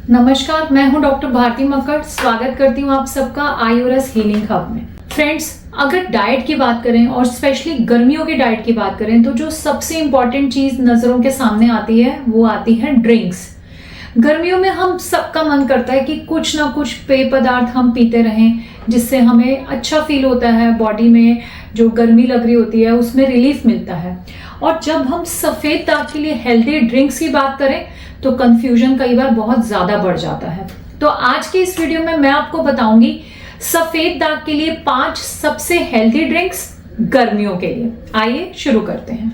नमस्कार, मैं हूं डॉक्टर भारती मक्कड़। स्वागत करती हूं आप सबका आयुरस हीलिंग हब में। फ्रेंड्स, अगर डाइट की बात करें और स्पेशली गर्मियों की डाइट की बात करें तो जो सबसे इंपॉर्टेंट चीज नजरों के सामने आती है वो आती है ड्रिंक्स। गर्मियों में हम सबका मन करता है कि कुछ ना कुछ पेय पदार्थ हम पीते रहें, जिससे हमें अच्छा फील होता है, बॉडी में जो गर्मी लग रही होती है उसमें रिलीफ मिलता है। और जब हम सफेद दाग के लिए हेल्दी ड्रिंक्स की बात करें तो कंफ्यूजन कई बार बहुत ज्यादा बढ़ जाता है। तो आज की इस वीडियो में मैं आपको बताऊंगी सफेद दाग के लिए 5 सबसे हेल्दी ड्रिंक्स गर्मियों के लिए। आइए शुरू करते हैं।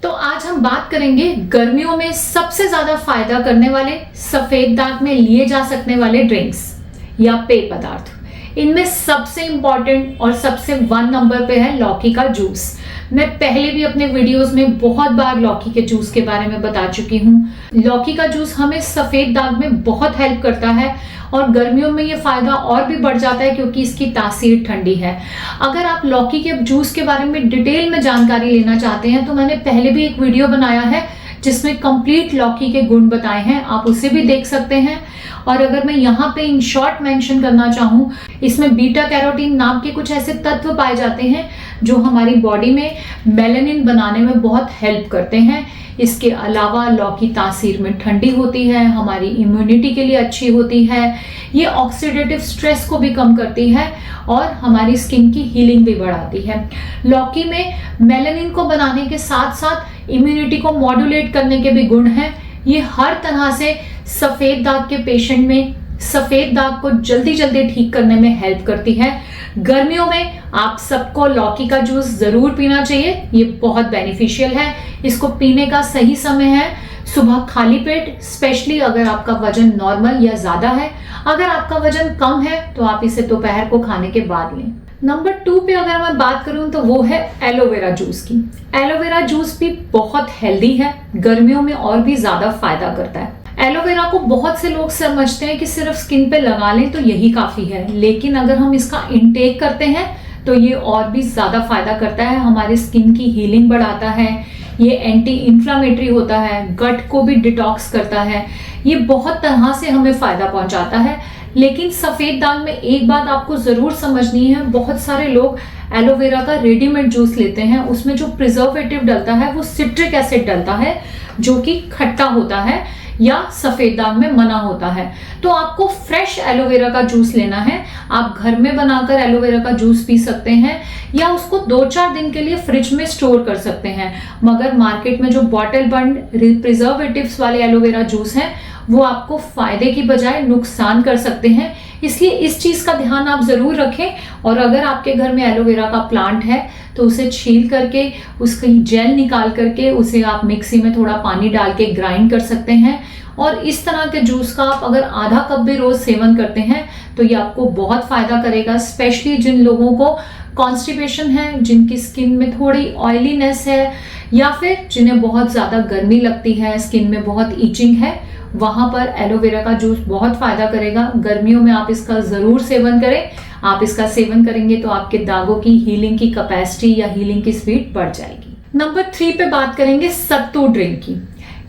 तो आज हम बात करेंगे गर्मियों में सबसे ज्यादा फायदा करने वाले सफेद दाग में लिए जा सकने वाले ड्रिंक्स या पेय पदार्थ। इनमें सबसे इंपॉर्टेंट और सबसे 1 नंबर पे है लौकी का जूस। मैं पहले भी अपने वीडियोस में बहुत बार लौकी के जूस के बारे में बता चुकी हूँ। लौकी का जूस हमें सफेद दाग में बहुत हेल्प करता है और गर्मियों में ये फायदा और भी बढ़ जाता है क्योंकि इसकी तासीर ठंडी है। अगर आप लौकी के जूस के बारे में डिटेल में जानकारी लेना चाहते हैं तो मैंने पहले भी एक वीडियो बनाया है जिसमें कंप्लीट लौकी के गुण बताए हैं, आप उसे भी देख सकते हैं। और अगर मैं यहाँ पे इन शॉर्ट मेंशन करना चाहूँ, इसमें बीटा कैरोटीन नाम के कुछ ऐसे तत्व पाए जाते हैं जो हमारी बॉडी में मेलानिन बनाने में बहुत हेल्प करते हैं। इसके अलावा लौकी तासीर में ठंडी होती है, हमारी इम्यूनिटी के लिए अच्छी होती है, ये ऑक्सीडेटिव स्ट्रेस को भी कम करती है और हमारी स्किन की हीलिंग भी बढ़ाती है। लौकी में मेलानिन को बनाने के साथ साथ इम्यूनिटी को मॉड्यूलेट करने के भी गुण हैं। ये हर तरह से सफेद दाग के पेशेंट में सफेद दाग को जल्दी जल्दी ठीक करने में हेल्प करती है। गर्मियों में आप सबको लौकी का जूस जरूर पीना चाहिए, ये बहुत बेनिफिशियल है। इसको पीने का सही समय है सुबह खाली पेट, स्पेशली अगर आपका वजन नॉर्मल या ज्यादा है। अगर आपका वजन कम है तो आप इसे दोपहर को खाने के बाद लें। नंबर 2 पे अगर मैं बात करूं तो वो है एलोवेरा जूस की। एलोवेरा जूस भी बहुत हेल्दी है, गर्मियों में और भी ज्यादा फायदा करता है। एलोवेरा को बहुत से लोग समझते हैं कि सिर्फ स्किन पे लगा लें तो यही काफी है, लेकिन अगर हम इसका इंटेक करते हैं तो ये और भी ज्यादा फायदा करता है। हमारी स्किन की हीलिंग बढ़ाता है, ये एंटी इंफ्लामेटरी होता है, गट को भी डिटॉक्स करता है, ये बहुत तरह से हमें फायदा पहुंचाता है। लेकिन सफेद दाग में एक बात आपको जरूर समझनी है, बहुत सारे लोग एलोवेरा का रेडीमेड जूस लेते हैं, उसमें जो प्रिजर्वेटिव डलता है वो सिट्रिक एसिड डलता है जो कि खट्टा होता है या सफेद दाग में मना होता है। तो आपको फ्रेश एलोवेरा का जूस लेना है। आप घर में बनाकर एलोवेरा का जूस पी सकते हैं या उसको 2-4 दिन के लिए फ्रिज में स्टोर कर सकते हैं। मगर मार्केट में जो बॉटल बंद प्रिजर्वेटिव्स वाले एलोवेरा जूस हैं वो आपको फायदे की बजाय नुकसान कर सकते हैं, इसलिए इस चीज का ध्यान आप जरूर रखें। और अगर आपके घर में एलोवेरा का प्लांट है तो उसे छील करके उसकी जेल निकाल करके उसे आप मिक्सी में थोड़ा पानी डाल के ग्राइंड कर सकते हैं। और इस तरह के जूस का आप अगर आधा कप भी रोज सेवन करते हैं तो ये आपको बहुत फायदा करेगा, स्पेशली जिन लोगों को कॉन्स्टिपेशन है, जिनकी स्किन में थोड़ी ऑयलीनेस है या फिर जिन्हें बहुत ज्यादा गर्मी लगती है, स्किन में बहुत ईचिंग है, वहां पर एलोवेरा का जूस बहुत फायदा करेगा। गर्मियों में आप इसका जरूर सेवन करें। आप इसका सेवन करेंगे तो आपके दागों की हीलिंग की कैपेसिटी या हीलिंग की स्पीड बढ़ जाएगी। नंबर 3 पे बात करेंगे सत्तू ड्रिंक की।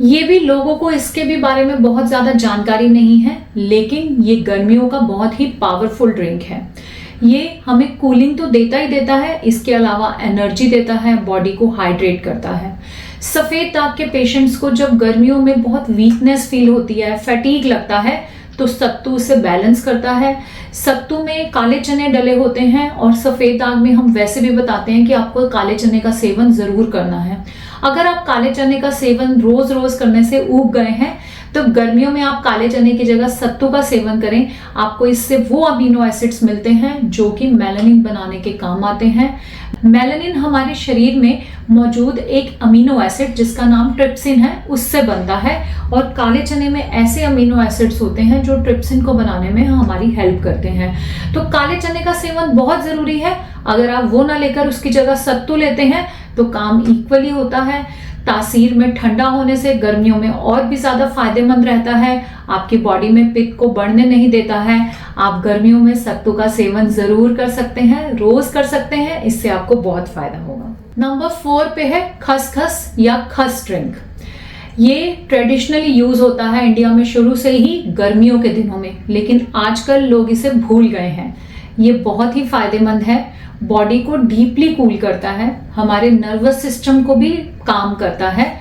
ये भी लोगों को इसके भी बारे में बहुत ज्यादा जानकारी नहीं है, लेकिन ये गर्मियों का बहुत ही पावरफुल ड्रिंक है। ये हमें कूलिंग तो देता ही देता है, इसके अलावा एनर्जी देता है, बॉडी को हाइड्रेट करता है। सफेद दाग के पेशेंट्स को जब गर्मियों में बहुत वीकनेस फील होती है, फैटीग लगता है, तो सत्तू उसे बैलेंस करता है। सत्तू में काले चने डले होते हैं और सफेद दाग में हम वैसे भी बताते हैं कि आपको काले चने का सेवन जरूर करना है। अगर आप काले चने का सेवन रोज रोज करने से ऊब गए हैं तो गर्मियों में आप काले चने की जगह सत्तू का सेवन करें। आपको इससे वो अमीनो एसिड्स मिलते हैं जो कि मेलानिन बनाने के काम आते हैं। मेलानिन हमारे शरीर में मौजूद एक अमीनो एसिड जिसका नाम ट्रिप्सिन है, उससे बनता है। और काले चने में ऐसे अमीनो एसिड्स होते हैं जो ट्रिप्सिन को बनाने में हमारी हेल्प करते हैं। तो काले चने का सेवन बहुत जरूरी है। अगर आप वो ना लेकर उसकी जगह सत्तू लेते हैं तो काम इक्वली होता है। तासीर में ठंडा होने से गर्मियों में और भी ज्यादा फायदेमंद रहता है, आपकी बॉडी में पित्त को बढ़ने नहीं देता है। आप गर्मियों में सत्तू का सेवन जरूर कर सकते हैं, रोज कर सकते हैं, इससे आपको बहुत फायदा होगा। नंबर 4 पे है खसखस या खस ड्रिंक। ये ट्रेडिशनली यूज होता है इंडिया में शुरू से ही गर्मियों के दिनों में, लेकिन आजकल लोग इसे भूल गए हैं। ये बहुत ही फायदेमंद है, बॉडी को डीपली कूल करता है, हमारे नर्वस सिस्टम को भी काम करता है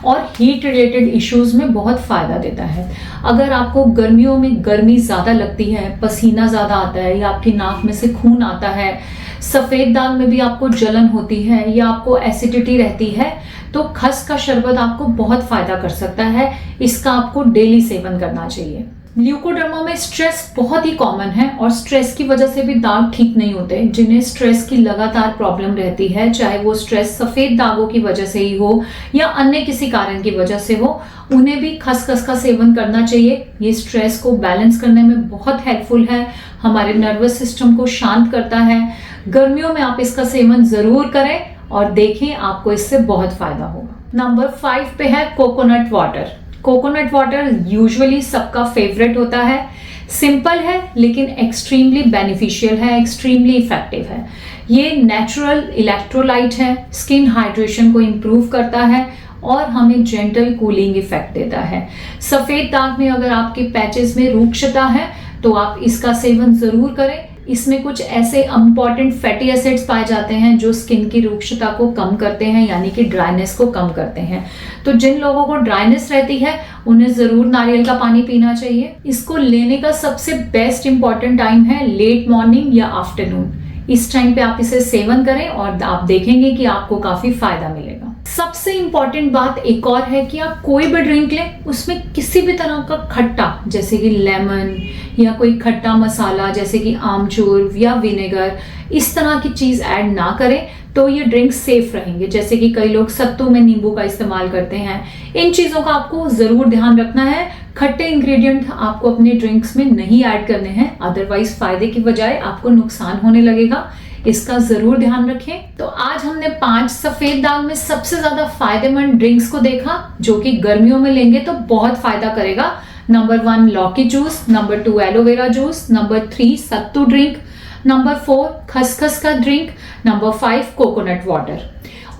और हीट रिलेटेड इश्यूज में बहुत फायदा देता है। अगर आपको गर्मियों में गर्मी ज्यादा लगती है, पसीना ज्यादा आता है या आपकी नाक में से खून आता है, सफेद दाग में भी आपको जलन होती है या आपको एसिडिटी रहती है, तो खस का शरबत आपको बहुत फायदा कर सकता है। इसका आपको डेली सेवन करना चाहिए। ल्यूकोडर्मा में स्ट्रेस बहुत ही कॉमन है और स्ट्रेस की वजह से भी दाग ठीक नहीं होते। जिन्हें स्ट्रेस की लगातार प्रॉब्लम रहती है, चाहे वो स्ट्रेस सफेद दागों की वजह से ही हो या अन्य किसी कारण की वजह से हो, उन्हें भी खसखस का सेवन करना चाहिए। ये स्ट्रेस को बैलेंस करने में बहुत हेल्पफुल है, हमारे नर्वस सिस्टम को शांत करता है। गर्मियों में आप इसका सेवन जरूर करें और देखें, आपको इससे बहुत फायदा होगा। नंबर 5 पे है coconut water. Coconut water usually सबका फेवरेट होता है, सिंपल है लेकिन एक्सट्रीमली बेनिफिशियल है, एक्सट्रीमली इफेक्टिव है। ये नेचुरल इलेक्ट्रोलाइट है, स्किन हाइड्रेशन को इम्प्रूव करता है और हमें जेंटल कूलिंग इफेक्ट देता है। सफेद दाग में अगर आपके पैचेस में रूक्षता है तो आप इसका सेवन जरूर करें। इसमें कुछ ऐसे इंपॉर्टेंट फैटी एसिड्स पाए जाते हैं जो स्किन की रूक्षता को कम करते हैं, यानी कि ड्राइनेस को कम करते हैं। तो जिन लोगों को ड्राइनेस रहती है उन्हें जरूर नारियल का पानी पीना चाहिए। इसको लेने का सबसे बेस्ट इंपॉर्टेंट टाइम है लेट मॉर्निंग या आफ्टरनून। इस टाइम पे आप इसे सेवन करें और आप देखेंगे कि आपको काफी फायदा मिलेगा। सबसे इंपॉर्टेंट बात एक और है कि आप कोई भी ड्रिंक लें, उसमें किसी भी तरह का खट्टा जैसे कि लेमन या कोई खट्टा मसाला जैसे कि आमचूर या विनेगर, इस तरह की चीज ऐड ना करें, तो ये ड्रिंक सेफ रहेंगे। जैसे कि कई लोग सत्तू में नींबू का इस्तेमाल करते हैं, इन चीजों का आपको जरूर ध्यान रखना है। खट्टे इंग्रेडिएंट आपको अपने ड्रिंक्स में नहीं ऐड करने हैं, अदरवाइज फायदे की बजाय आपको नुकसान होने लगेगा। इसका जरूर ध्यान रखें। तो आज हमने 5 सफेद दाग में सबसे ज्यादा फायदेमंद ड्रिंक्स को देखा, जो कि गर्मियों में लेंगे तो बहुत फायदा करेगा। नंबर 1 लौकी juice, number 2 aloe vera juice, number 3 सत्तू ड्रिंक, नंबर 4 खसखस का ड्रिंक, नंबर 5 कोकोनट वाटर।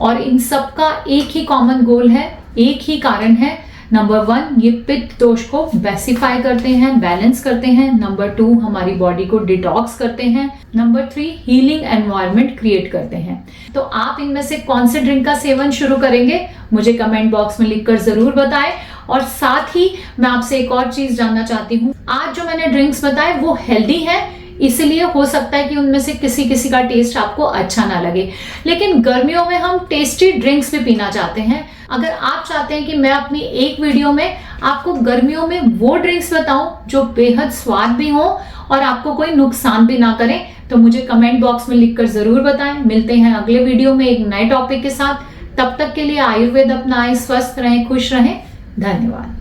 और इन सब का एक ही कॉमन गोल है, एक ही कारण है। नंबर 1 ये पित्त दोष को बेसिफाई करते हैं, बैलेंस करते हैं। नंबर 2 हमारी बॉडी को डिटॉक्स करते हैं। नंबर 3 हीलिंग एनवायरनमेंट क्रिएट करते हैं। तो आप इनमें से कौन से ड्रिंक का सेवन शुरू करेंगे, मुझे कमेंट बॉक्स में लिखकर जरूर बताएं। और साथ ही मैं आपसे एक और चीज जानना चाहती हूँ, आज जो मैंने ड्रिंक्स बताए वो हेल्दी है, इसलिए हो सकता है कि उनमें से किसी किसी का टेस्ट आपको अच्छा ना लगे, लेकिन गर्मियों में हम टेस्टी ड्रिंक्स भी पीना चाहते हैं। अगर आप चाहते हैं कि मैं अपनी एक वीडियो में आपको गर्मियों में वो ड्रिंक्स बताऊं जो बेहद स्वाद भी हो और आपको कोई नुकसान भी ना करें, तो मुझे कमेंट बॉक्स में लिखकर जरूर बताएं। मिलते हैं अगले वीडियो में एक नए टॉपिक के साथ। तब तक के लिए आयुर्वेद अपनाएं, स्वस्थ रहें, खुश रहें। धन्यवाद।